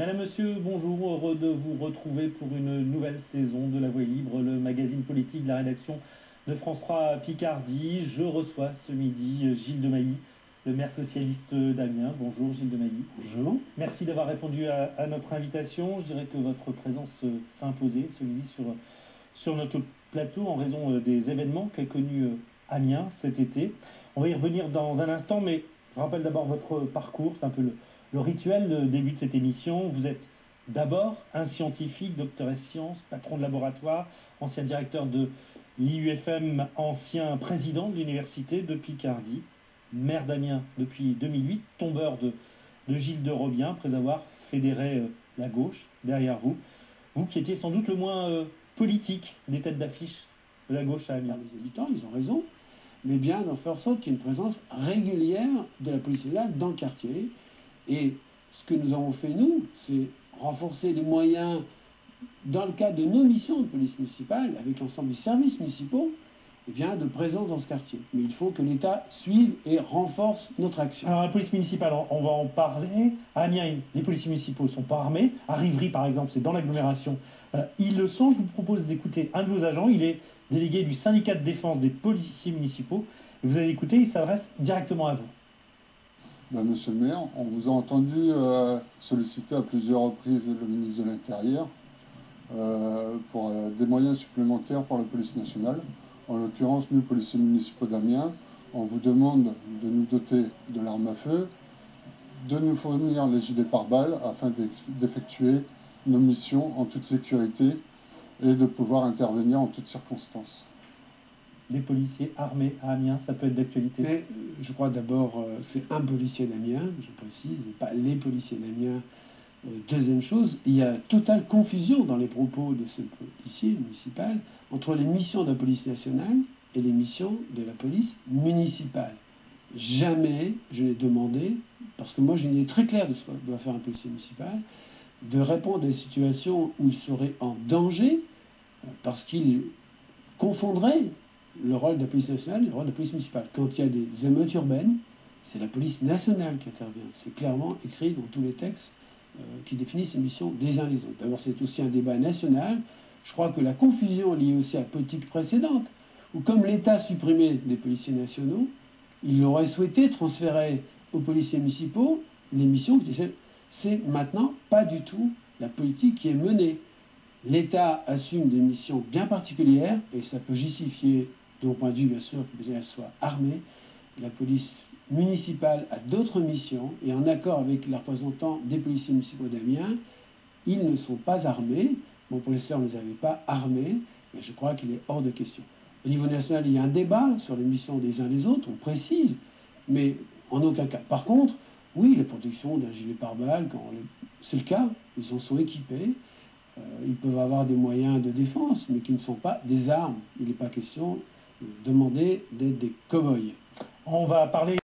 Madame, Monsieur, bonjour, heureux de vous retrouver pour une nouvelle saison de La Voix libre, le magazine politique de la rédaction de France 3 Picardie. Je reçois ce midi Gilles Demailly, le maire socialiste d'Amiens. Bonjour Gilles Demailly. Bonjour. Merci d'avoir répondu à notre invitation. Je dirais que votre présence s'imposait ce midi sur notre plateau en raison des événements qu'a connus Amiens cet été. On va y revenir dans un instant, mais je rappelle d'abord votre parcours. C'est un peu le rituel, le début de cette émission. Vous êtes d'abord un scientifique, docteur ès sciences, patron de laboratoire, ancien directeur de l'IUFM, ancien président de l'université de Picardie, maire d'Amiens depuis 2008, tombeur de Gilles de Robien, après avoir fédéré la gauche derrière vous. Vous qui étiez sans doute le moins politique des têtes d'affiche de la gauche à Amiens. Les habitants, ils ont raison, mais bien d'en faire en sorte qu'il y ait une présence régulière de la police nationale dans le quartier. Et ce que nous avons fait, nous, c'est renforcer les moyens dans le cadre de nos missions de police municipale, avec l'ensemble des services municipaux, de présence dans ce quartier. Mais il faut que l'État suive et renforce notre action. Alors la police municipale, on va en parler. À Amiens, les policiers municipaux ne sont pas armés. À Rivry, par exemple, c'est dans l'agglomération. Ils le sont. Je vous propose d'écouter un de vos agents. Il est délégué du syndicat de défense des policiers municipaux. Et vous allez écouter, il s'adresse directement à vous. Monsieur le maire, on vous a entendu solliciter à plusieurs reprises le ministre de l'Intérieur pour des moyens supplémentaires pour la police nationale. En l'occurrence, nous, policiers municipaux d'Amiens, on vous demande de nous doter de l'arme à feu, de nous fournir les gilets pare-balles afin d'effectuer nos missions en toute sécurité et de pouvoir intervenir en toutes circonstances. Des policiers armés à Amiens, ça peut être d'actualité. Mais je crois d'abord, c'est un policier d'Amiens, je précise, et pas les policiers d'Amiens. Deuxième chose, il y a totale confusion dans les propos de ce policier municipal entre les missions de la police nationale et les missions de la police municipale. Jamais je n'ai demandé, parce que moi j'ai une idée très claire de ce que doit faire un policier municipal, de répondre à des situations où il serait en danger, parce qu'il confondrait le rôle de la police nationale et le rôle de la police municipale. Quand il y a des émeutes urbaines, c'est la police nationale qui intervient. C'est clairement écrit dans tous les textes qui définissent les missions des uns les autres. D'abord, c'est aussi un débat national. Je crois que la confusion est liée aussi à la politique précédente, où comme l'État supprimait les policiers nationaux, il aurait souhaité transférer aux policiers municipaux les missions qui disaient c'est maintenant pas du tout la politique qui est menée. L'État assume des missions bien particulières, et ça peut justifier, de mon point de vue bien sûr, qu'elle soit armée. La police municipale a d'autres missions, et en accord avec les représentants des policiers municipaux d'Amiens, ils ne sont pas armés. Mon professeur ne les avait pas armés, mais je crois qu'il est hors de question. Au niveau national, il y a un débat sur les missions des uns des autres, on précise, mais en aucun cas. Par contre, oui, la protection d'un gilet pare-balles, c'est le cas, ils en sont équipés. Ils peuvent avoir des moyens de défense, mais qui ne sont pas des armes. Il n'est pas question de demander d'être des cow-boys. On va parler